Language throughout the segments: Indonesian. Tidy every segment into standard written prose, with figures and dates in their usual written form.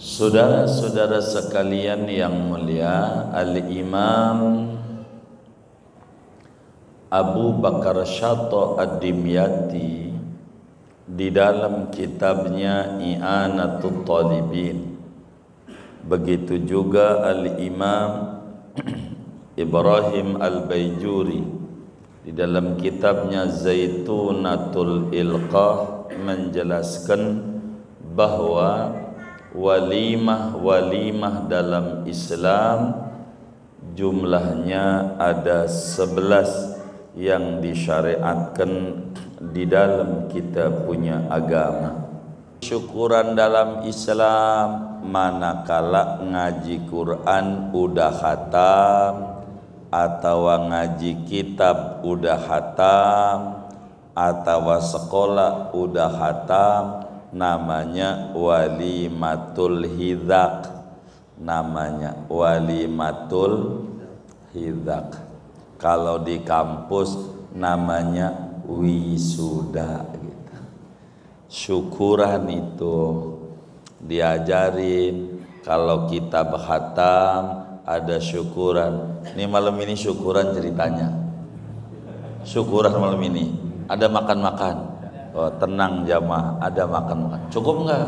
Saudara-saudara sekalian yang mulia, Al-Imam Abu Bakar Syato Ad-Dimyati di dalam kitabnya I'anatul Talibin, begitu juga Al-Imam Ibrahim Al-Baijuri di dalam kitabnya Zaitunatul Ilqah menjelaskan bahwa walimah dalam Islam jumlahnya ada 11 yang disyariatkan di dalam kita punya agama. Syukuran dalam Islam manakala ngaji Quran udah khatam atau ngaji kitab udah khatam atau sekolah udah khatam, namanya walimatul hidzaq, namanya walimatul hidzaq. Kalau di kampus namanya wisuda gitu. Syukuran itu diajarin, kalau kita khatam ada syukuran. Ini malam ini syukuran ceritanya. Syukuran malam ini ada makan-makan. Oh, tenang jamaah, ada makan-makan. Cukup enggak?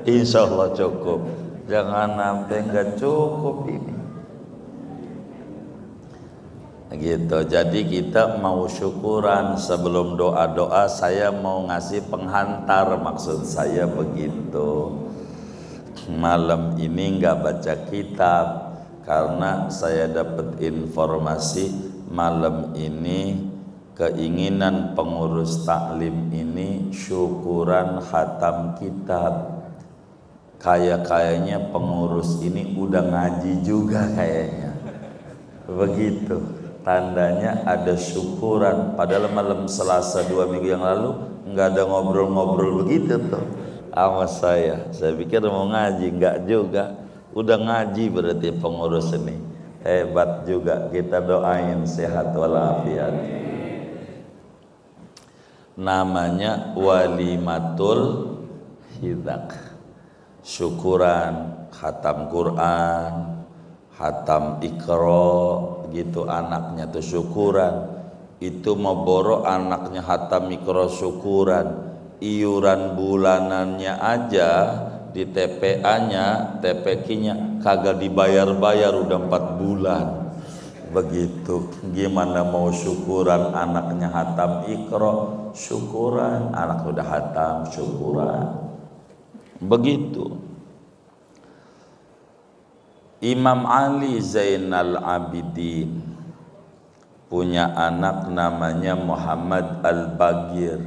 Insya Allah cukup. Jangan sampai enggak cukup ini. Gitu. Jadi kita mau syukuran. Sebelum doa-doa saya mau ngasih penghantar, maksud saya begitu. Malam ini enggak baca kitab karena saya dapat informasi malam ini keinginan pengurus taklim ini syukuran khatam kitab. Kayaknya pengurus ini udah ngaji juga kayaknya. Begitu. Tandanya ada syukuran. Padahal malam Selasa 2 minggu yang lalu nggak ada ngobrol-ngobrol begitu tuh sama saya. Saya pikir mau ngaji, nggak juga. Udah ngaji berarti pengurus ini. Hebat juga. Kita doain sehat walafiat. Namanya walimatul hidzaq, syukuran khatam Quran, khatam Iqra gitu, anaknya tuh syukuran. Itu mau borok anaknya khatam Iqra syukuran, iuran bulanannya aja di TPA-nya, TPQ-nya kagak dibayar-bayar udah 4 bulan. Begitu. Gimana mau syukuran anaknya khatam Iqra, syukuran anak udah khatam, syukuran. Begitu. Imam Ali Zainal Abidin punya anak namanya Muhammad Al-Bagir.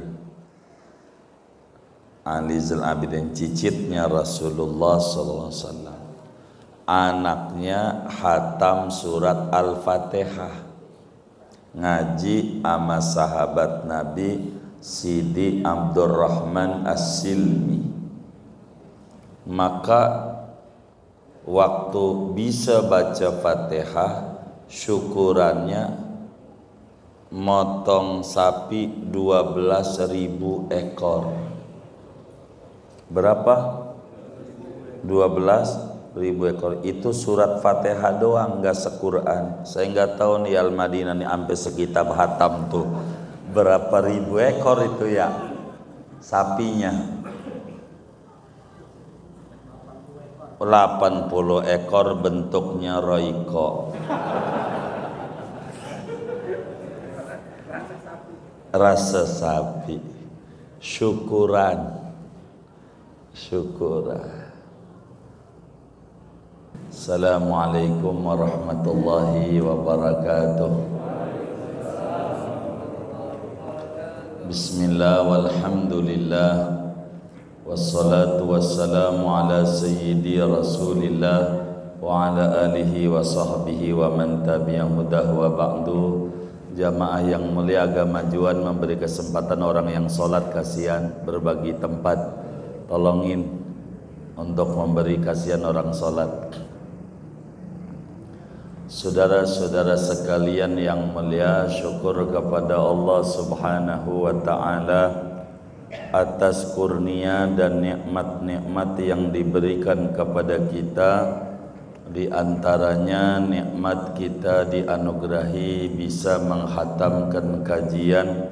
Ali Zainal Abidin cicitnya Rasulullah SAW. Anaknya khatam surat Al-Fatihah, ngaji sama sahabat Nabi Sidi Abdurrahman As-Silmi. Maka waktu bisa baca Fatihah, syukurannya motong sapi 12.000 ekor. Berapa? 12.000 ekor. Itu surat Fatihah doang, nggak sequran. Saya nggak tahu nih Al-Madinah nih sampai sekitab hatam tuh berapa ribu ekor itu ya sapinya. 80 ekor bentuknya roiko, rasa sapi. Syukuran. Assalamualaikum warahmatullahi wabarakatuh. Bismillah walhamdulillah wassalatu wassalamu ala sayyidi rasulillah wa ala alihi wa sahbihi wa man tabi'ahu wa ba'du. Jamaah yang mulia, agama Juan memberi kesempatan orang yang sholat kasihan berbagi tempat. Tolongin untuk memberi kasihan orang sholat. Saudara-saudara sekalian yang mulia, syukur kepada Allah Subhanahu wa ta'ala atas kurnia dan nikmat-nikmat yang diberikan kepada kita. Di antaranya nikmat kita dianugerahi bisa menghatamkan kajian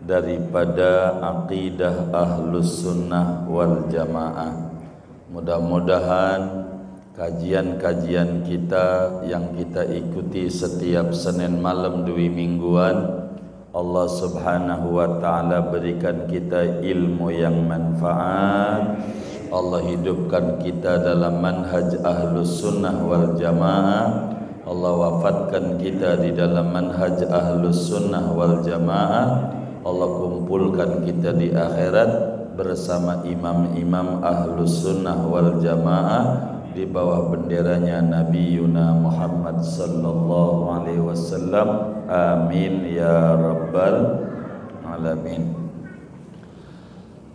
daripada aqidah Ahlus Sunnah wal Jamaah. Mudah-mudahan kajian-kajian kita yang kita ikuti setiap Senin malam 2 mingguan, Allah Subhanahu wa ta'ala berikan kita ilmu yang manfaat. Allah hidupkan kita dalam manhaj Ahlus Sunnah wal Jamaah. Allah wafatkan kita di dalam manhaj Ahlus Sunnah wal Jamaah. Allah kumpulkan kita di akhirat bersama imam-imam Ahlus Sunnah wal Jamaah di bawah benderanya Nabi Yuna Muhammad sallallahu alaihi wasallam. Amin ya rabbal alamin.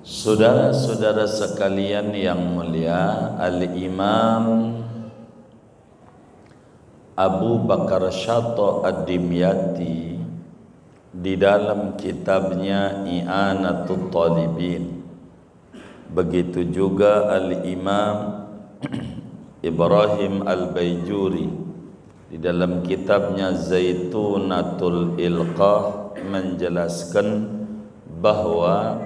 Saudara-saudara sekalian yang mulia, Al-Imam Abu Bakar Syato Ad-Dimyati di dalam kitabnya I'anatul Talibin, begitu juga Al-Imam Ibrahim Al-Baijuri di dalam kitabnya Zaitunatul Ilqah menjelaskan bahwa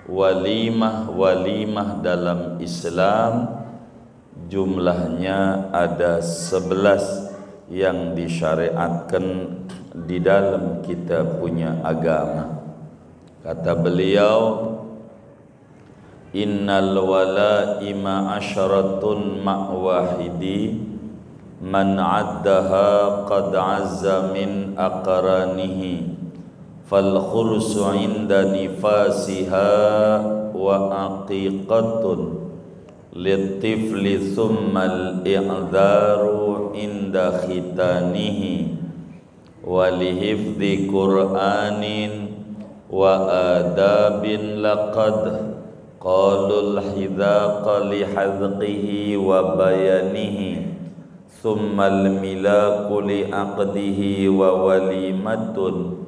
walimah dalam Islam jumlahnya ada 11 yang disyariatkan di dalam kita punya agama. Kata beliau, innal walaima asyaratun ma'wahidi man addaha qad azza min aqranihi fal khursu inda nifasiha wa aqiqatun litifli thumma al-i'dharu inda khitanihi wa lihifdhi qur'anin wa adabin laqad qalul hidhaqa lihadqihi wa bayanihi thumma al-milaku li'aqdihi wa walimatun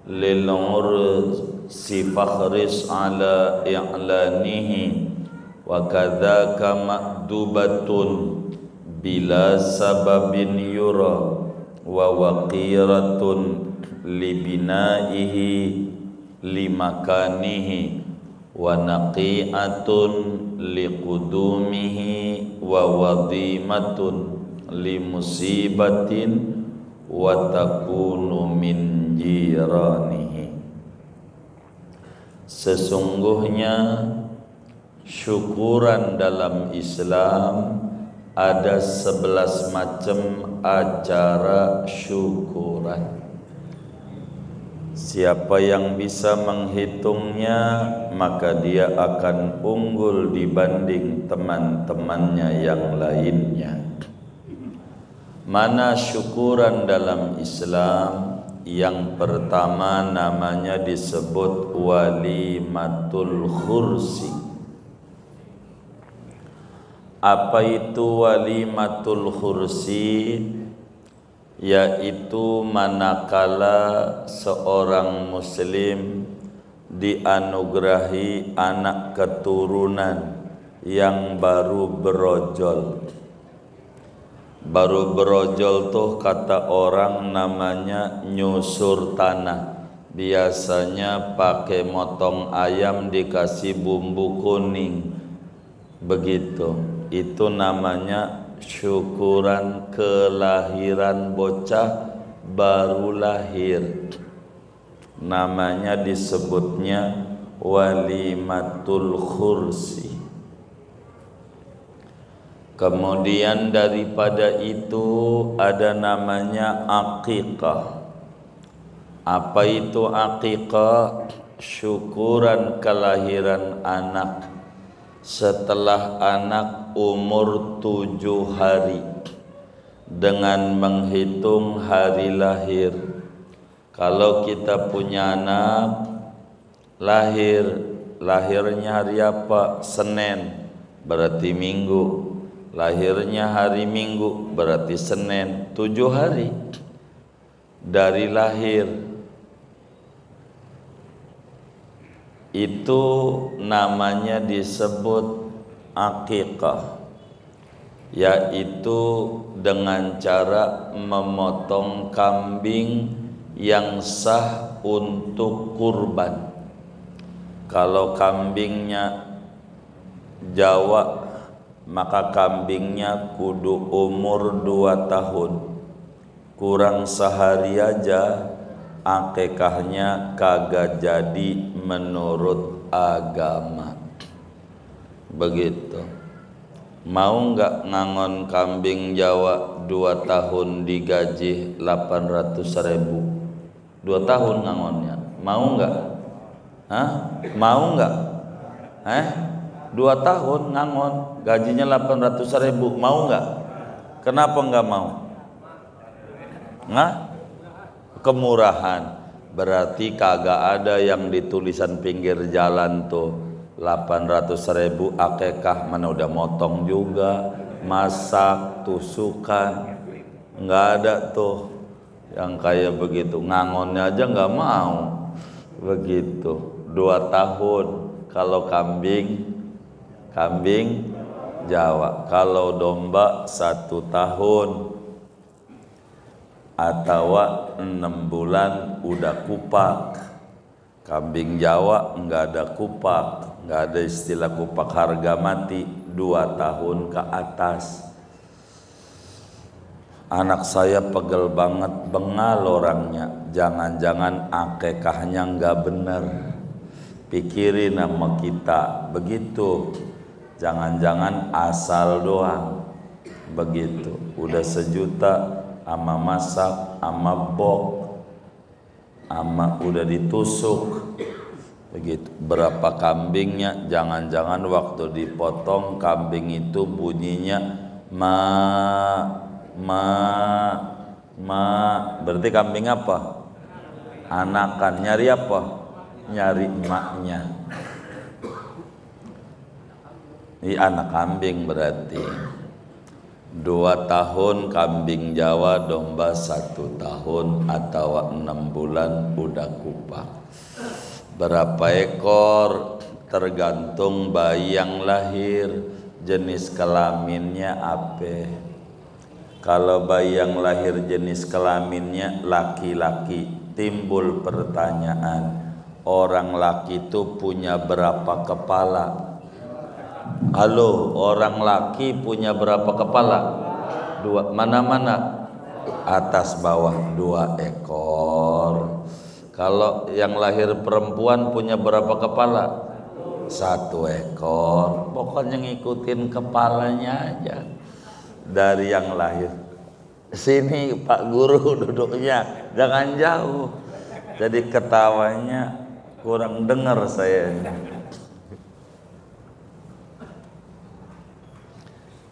lil ursi fakhris ala i'lanihi wa kadzaka ma'dubatun bila sababin yura wa waqiratun libinaihi limakanihi wa naqi'atun liqudumihi wa wadimatun limusibatin wa takunu min jiranihi. Sesungguhnya syukuran dalam Islam ada 11 macam acara syukuran. Siapa yang bisa menghitungnya maka dia akan unggul dibanding teman-temannya yang lainnya. Mana syukuran dalam Islam? Yang pertama namanya disebut walimatul khursi. Apa itu walimatul khursi? Yaitu manakala seorang muslim dianugerahi anak keturunan yang baru berojol. Baru berojol tuh kata orang namanya nyusur tanah. Biasanya pakai motong ayam dikasih bumbu kuning. Begitu. Itu namanya syukuran kelahiran bocah baru lahir. Namanya disebutnya walimatul khursi. Kemudian daripada itu ada namanya aqiqah. Apa itu aqiqah? Syukuran kelahiran anak setelah anak umur 7 hari dengan menghitung hari lahir. Kalau kita punya anak lahirnya hari apa? Senin, berarti Minggu. Lahirnya hari Minggu, berarti Senin. 7 hari dari lahir. itu namanya disebut akikah, yaitu dengan cara memotong kambing yang sah untuk kurban. Kalau kambingnya Jawa, maka kambingnya kudu umur 2 tahun. Kurang sehari aja akikahnya kagak jadi menurut agama. Begitu. Mau nggak ngangon kambing Jawa 2 tahun digaji 800.000? 2 tahun ngangonnya. Mau nggak? Hah? Mau nggak? 2 tahun ngangon gajinya 800.000. Mau nggak? Kenapa nggak mau? Kemurahan. Berarti kagak ada yang di tulisan pinggir jalan tuh 800.000 akikah, mana udah motong juga, masak, tusukan, nggak ada tuh yang kayak begitu. Ngangonnya aja nggak mau begitu. 2 tahun kalau kambing Jawa. Kalau domba 1 tahun atau 6 bulan udah kupak. Kambing Jawa enggak ada kupak, enggak ada istilah kupak harga mati. 2 tahun ke atas. Anak saya pegel banget, bengal orangnya. Jangan-jangan akikahnya enggak bener. Pikirin sama kita begitu. Jangan-jangan asal doang. Begitu. Udah 1 juta ama masak, ama bok, ama udah ditusuk. Begitu. Berapa kambingnya? Jangan-jangan waktu dipotong kambing itu bunyinya berarti kambing apa? Anakan. Nyari apa? Nyari emaknya. Ini anak kambing berarti. 2 tahun kambing Jawa, domba 1 tahun atau 6 bulan udah kupak. Berapa ekor? Tergantung bayi yang lahir, jenis kelaminnya apa. Kalau bayi yang lahir jenis kelaminnya laki-laki, timbul pertanyaan, orang laki itu punya berapa kepala? Halo, orang laki punya berapa kepala? 2. Mana-mana? Atas bawah 2 ekor. Kalau yang lahir perempuan punya berapa kepala? 1 ekor. Pokoknya ngikutin kepalanya aja dari yang lahir. Sini Pak Guru duduknya, jangan jauh. Jadi ketawanya kurang dengar saya.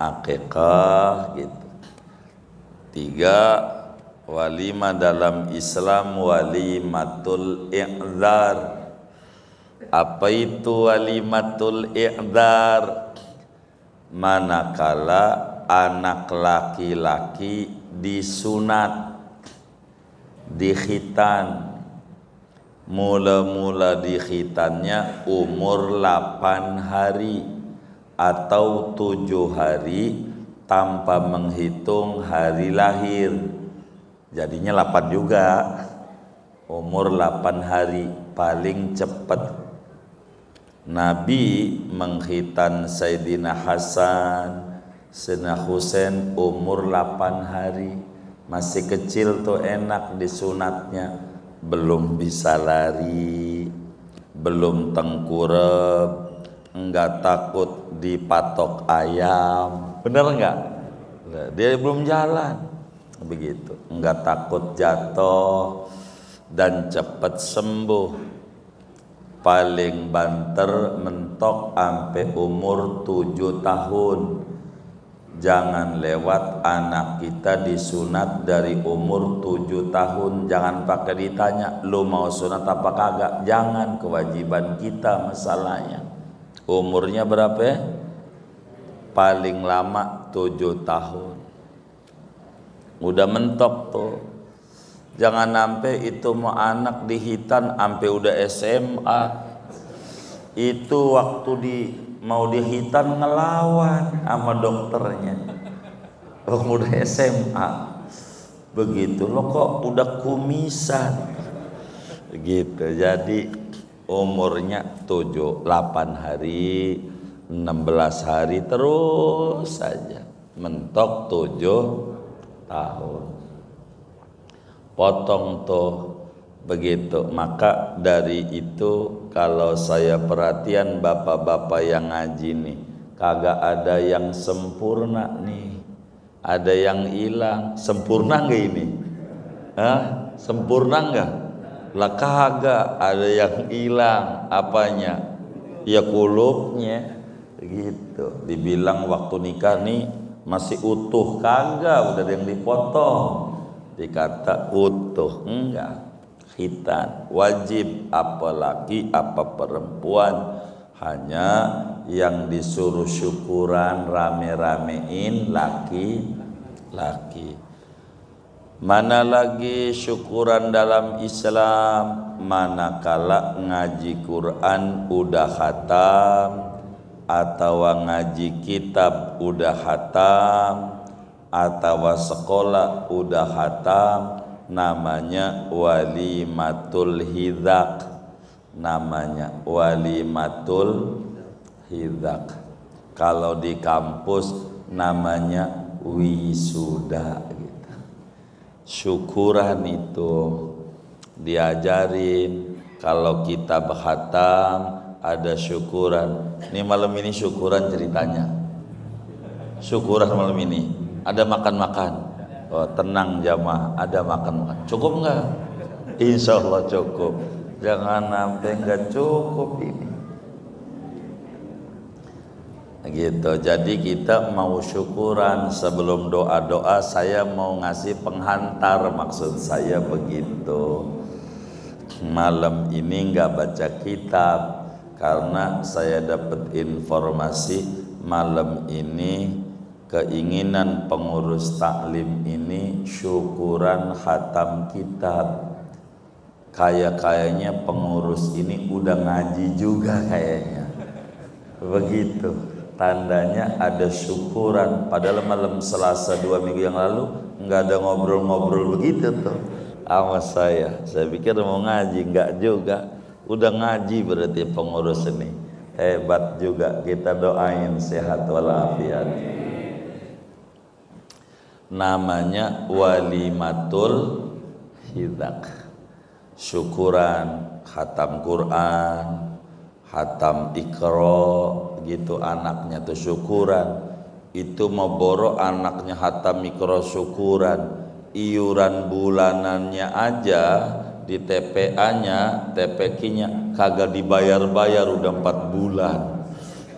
Akikah gitu. 3, walimah dalam Islam walimatul i'dzar. Apa itu walimatul i'dzar? Manakala anak laki-laki disunat, dikhitan. Mula-mula dikhitannya umur 8 hari atau 7 hari tanpa menghitung hari lahir. Jadinya 8 juga. Umur 8 hari paling cepat. Nabi menghitan Sayyidina Hasan, Sayyidina Husain umur 8 hari. Masih kecil tuh enak disunatnya. Belum bisa lari, belum tengkurap, enggak takut dipatok ayam, bener enggak? Dia belum jalan, begitu. Enggak takut jatuh dan cepat sembuh. Paling banter mentok sampai umur 7 tahun. Jangan lewat anak kita disunat dari umur 7 tahun. Jangan pakai ditanya, lu mau sunat apa kagak? Jangan, kewajiban kita masalahnya. Umurnya berapa ya? Paling lama 7 tahun. Udah mentok tuh. Jangan sampai itu mau anak dihitan sampai udah SMA. Itu waktu mau dihitan ngelawan sama dokternya. Udah SMA. Begitu lo kok udah kumisan. Gitu. Jadi umurnya 8 hari, 16 hari terus saja. Mentok 7 tahun. Potong tuh begitu. Maka dari itu kalau saya perhatian bapak-bapak yang ngaji nih, kagak ada yang sempurna nih, ada yang hilang. Sempurna nggak ini? Sempurna nggak? Lah kagak, ada yang hilang. Apanya? Ya kulubnya. Gitu. Dibilang waktu nikah nih masih utuh, kagak, udah ada yang dipotong. Dikata utuh, enggak. Khitan wajib, apalagi apa perempuan, hanya yang disuruh syukuran rame-ramein laki-laki. Mana lagi syukuran dalam Islam? Manakala ngaji Quran udah khatam, atau ngaji kitab udah khatam, atau sekolah udah khatam, namanya walimatul hidzaq. Namanya walimatul hidzaq. Kalau di kampus namanya wisuda gitu. Syukuran itu diajarin. Kalau kita khatam ada syukuran. Ini malam ini syukuran ceritanya. Syukuran malam ini ada makan-makan. Oh, tenang jamaah, ada makan-makan. Cukup enggak? Insya Allah cukup. Jangan sampai enggak cukup ini. Gitu. Jadi kita mau syukuran. Sebelum doa-doa saya mau ngasih penghantar, maksud saya begitu. Malam ini enggak baca kitab karena saya dapat informasi malam ini keinginan pengurus taklim ini syukuran khatam kitab. Kayaknya pengurus ini udah ngaji juga kayaknya. Begitu. Tandanya ada syukuran. Padahal malam Selasa 2 minggu yang lalu nggak ada ngobrol-ngobrol begitu tuh sama saya. Saya pikir mau ngaji, nggak juga. Udah ngaji berarti pengurus ini. Hebat juga. Kita doain sehat walafiat. Namanya walimatul hidzaq. Syukuran khatam Quran, khatam Iqra gitu, anaknya tuh syukuran. Itu mau boro anaknya khatam Iqra syukuran, iuran bulanannya aja di TPA-nya, TPQ-nya kagak dibayar-bayar udah 4 bulan.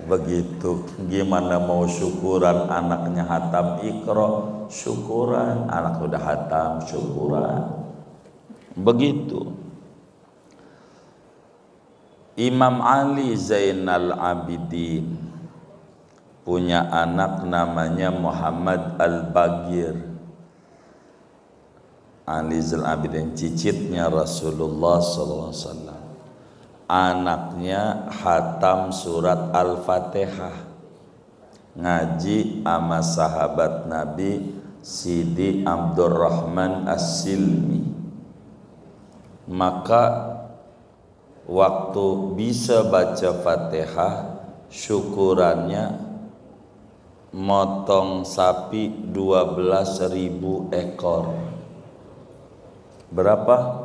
Begitu. Gimana mau syukuran anaknya khatam Iqra syukuran, anak udah khatam syukuran. Begitu. Imam Ali Zainal Abidin punya anak namanya Muhammad Al-Bagir. Ali Zainal Abidin cicitnya Rasulullah SAW. Anaknya khatam surat Al-Fatihah, ngaji sama sahabat Nabi Sidi Abdurrahman As-Silmi. Maka waktu bisa baca Fatihah, syukurannya motong sapi 12.000 ekor. Berapa?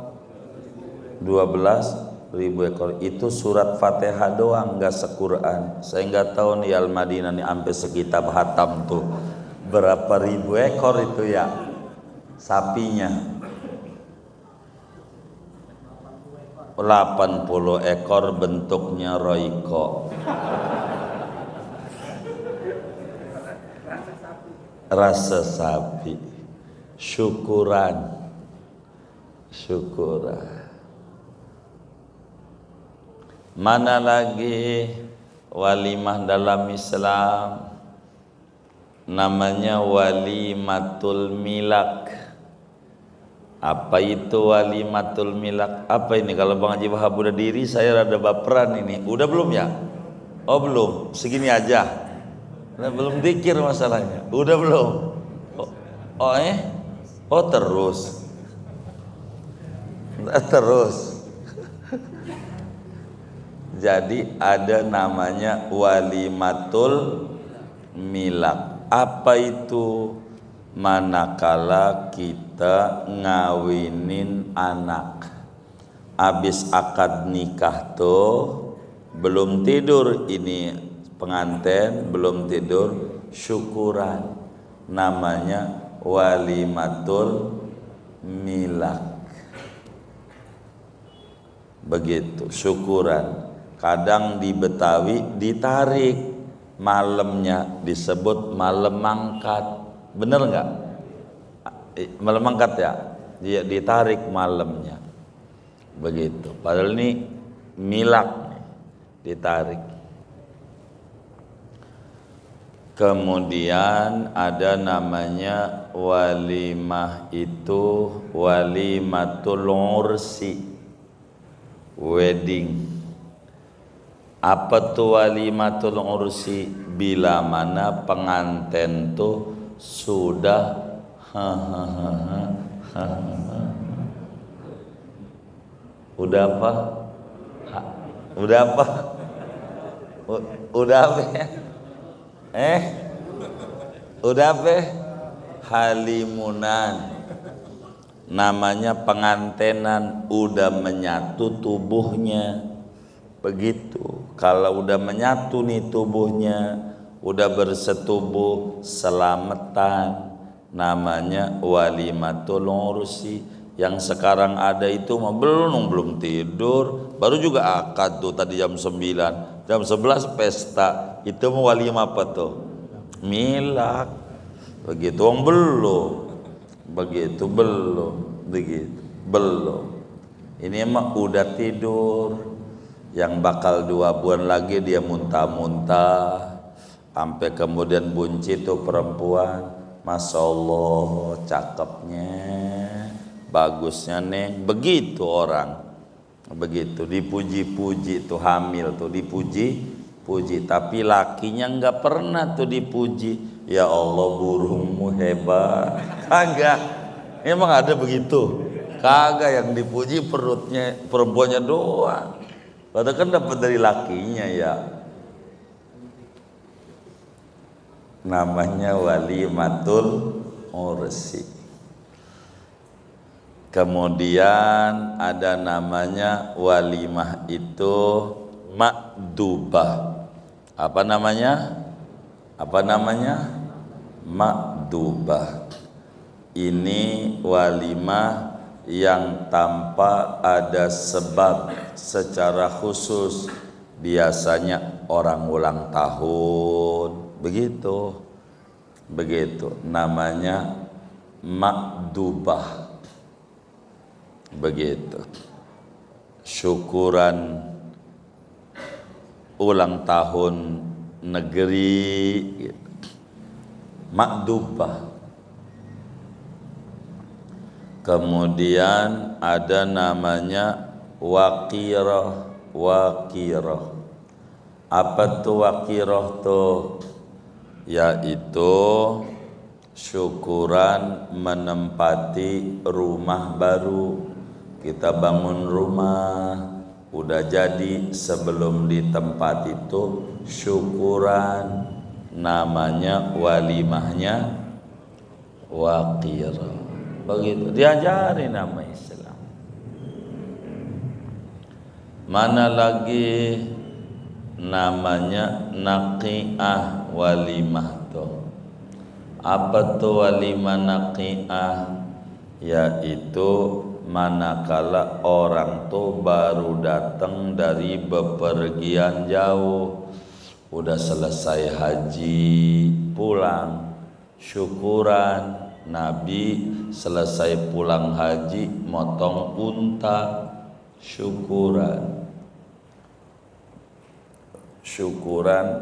12.000 ekor. Itu surat Fatihah doang, nggak sequran. Saya nggak tahu nih Al-Madinah nih sampai sekitab hatam tuh berapa ribu ekor itu ya sapinya. 80 ekor bentuknya roiko. Rasa sapi. Syukuran. Mana lagi walimah dalam Islam? Namanya walimatul milak. Apa itu walimatul milak? Apa ini? Kalau Bang Haji Wahab udah diri, saya rada baperan ini. Udah belum ya? Oh belum, segini aja. Nah, belum dikir masalahnya. Udah belum? Oh terus. Terus. Jadi ada namanya walimatul milak. Apa itu? Manakala kita ngawinin anak, abis akad nikah tuh belum tidur, ini pengantin belum tidur, syukuran, namanya walimatul milak. Begitu syukuran. Kadang di Betawi ditarik malamnya, disebut malam mangkat. Bener nggak? Malam mangkat ya, dia ditarik malamnya, begitu. Padahal ini milak nih, ditarik. Kemudian ada namanya walimah itu walimatul ursi, wedding. Apa tuh walimatul ursi? Bila mana pengantin tuh sudah udah apa? Udah apa? Udah apa? Udah apa? Halimunan. Namanya pengantenan, udah menyatu tubuhnya. Begitu. Kalau udah menyatu nih tubuhnya, udah bersetubuh, selamatan, namanya walimatul ursi. Yang sekarang ada itu mah belum tidur, baru juga akad tuh tadi jam 9, jam 11 pesta. Itu mau walimah apa tuh? Milak. Begitu belum. Begitu belum. Begitu belum. Ini emang udah tidur. Yang bakal 2 bulan lagi dia muntah-muntah. Sampai kemudian buncit tuh perempuan, Masya Allah cakepnya, bagusnya neng. Begitu orang, begitu dipuji-puji tuh hamil tuh dipuji-puji, tapi lakinya nggak pernah tuh dipuji. Ya Allah burungmu hebat, kagak. Emang ada begitu? Kagak, yang dipuji perutnya perempuannya doang. Padahal kan dapat dari lakinya ya. Namanya walimatul ursi. Kemudian ada namanya walimah itu makdubah. Apa namanya? Makdubah. Ini walimah yang tanpa ada sebab secara khusus. Biasanya orang ulang tahun. Begitu namanya makdubah. Begitu syukuran ulang tahun negeri gitu. Makdubah. Kemudian ada namanya waqirah. Apa tuh waqirah tuh? Yaitu syukuran menempati rumah baru. Kita bangun rumah, udah jadi, sebelum ditempati itu syukuran, namanya walimahnya waqirah. Begitu diajari nama Islam. Mana lagi namanya naqiah walimah tuh. Apa tuh walimah naqiah? Yaitu manakala orang tuh baru datang dari bepergian jauh, udah selesai haji pulang, syukuran. Nabi selesai pulang haji motong unta, syukuran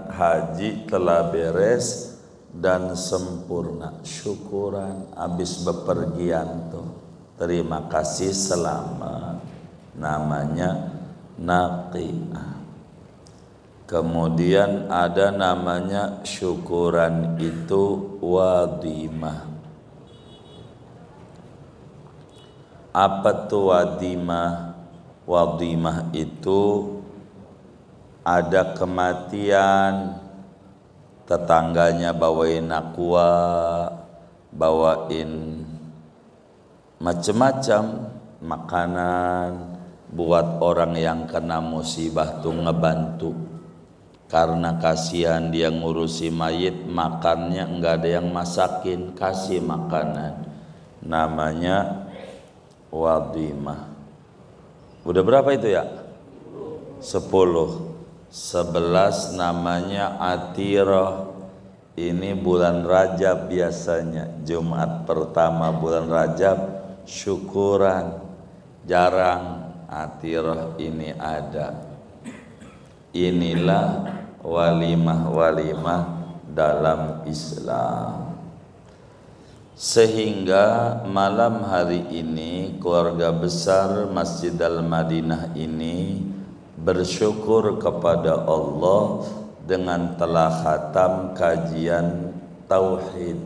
haji telah beres dan sempurna, syukuran habis bepergian tuh. terima kasih selamat, namanya naqi'ah. Kemudian ada namanya syukuran itu wadimah. Apa tuh wadimah? Wadimah itu ada kematian, tetangganya bawain aqua, bawain macam-macam makanan buat orang yang kena musibah tuh ngebantu. Karena kasihan dia ngurusi mayit, makannya enggak ada yang masakin, kasih makanan. Namanya wadimah. Udah berapa itu ya? 10. 11 namanya atirah. Ini bulan Rajab biasanya, Jumat pertama bulan Rajab syukuran. Jarang atirah ini ada. Inilah walimah-walimah dalam Islam. Sehingga malam hari ini keluarga besar Masjid Al-Madinah ini bersyukur kepada Allah dengan telah khatam kajian tauhid,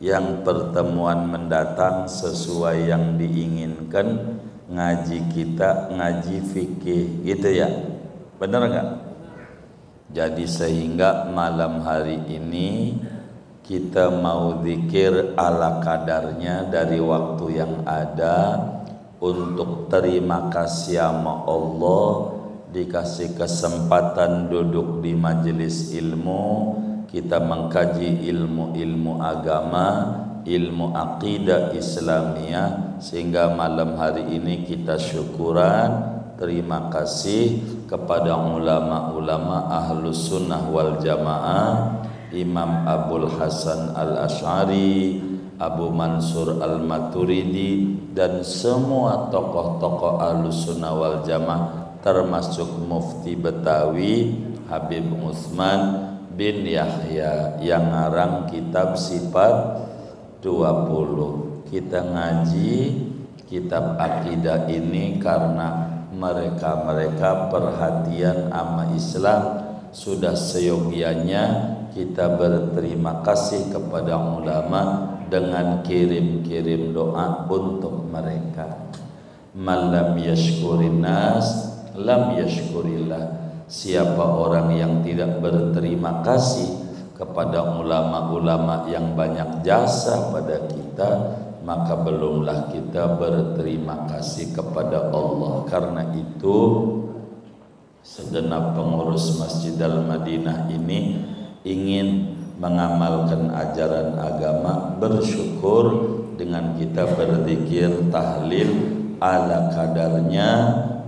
yang pertemuan mendatang sesuai yang diinginkan ngaji kita ngaji fikih gitu ya, benar nggak? Jadi sehingga malam hari ini kita mau zikir ala kadarnya dari waktu yang ada untuk terima kasih sama Allah dikasih kesempatan duduk di majelis ilmu, kita mengkaji ilmu-ilmu agama, ilmu akidah Islamiyah, sehingga malam hari ini kita syukuran, terima kasih kepada ulama-ulama Ahlus Sunnah wal Jamaah, Imam Abul Hasan Al-Asy'ari, Abu Mansur Al-Maturidi, dan semua tokoh-tokoh Ahlus Sunnah wal Jamaah, termasuk Mufti Betawi Habib Utsman bin Yahya yang ngarang kitab Sifat 20. Kita ngaji kitab akidah ini karena mereka perhatian sama Islam. Sudah seyogianya kita berterima kasih kepada ulama dengan kirim-kirim doa untuk mereka. Malam yashkurin nas lam yashkurillah. Siapa orang yang tidak berterima kasih kepada ulama-ulama yang banyak jasa pada kita, maka belumlah kita berterima kasih kepada Allah. Karena itu segenap pengurus Masjid Al-Madinah ini ingin mengamalkan ajaran agama, bersyukur dengan kita berzikir tahlil ala kadarnya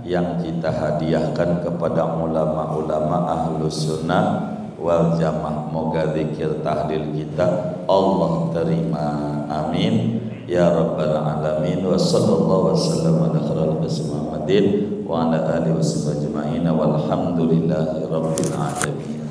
yang kita hadiahkan kepada ulama-ulama Ahlus Sunnah wal Jamaah. Moga zikir tahlil kita Allah terima, amin ya rabbal alamin. Wa sallallahu wasallam ala khairil Muhammadin wa ala alihi washabbihi ajma'in walhamdulillahi rabbil alamin.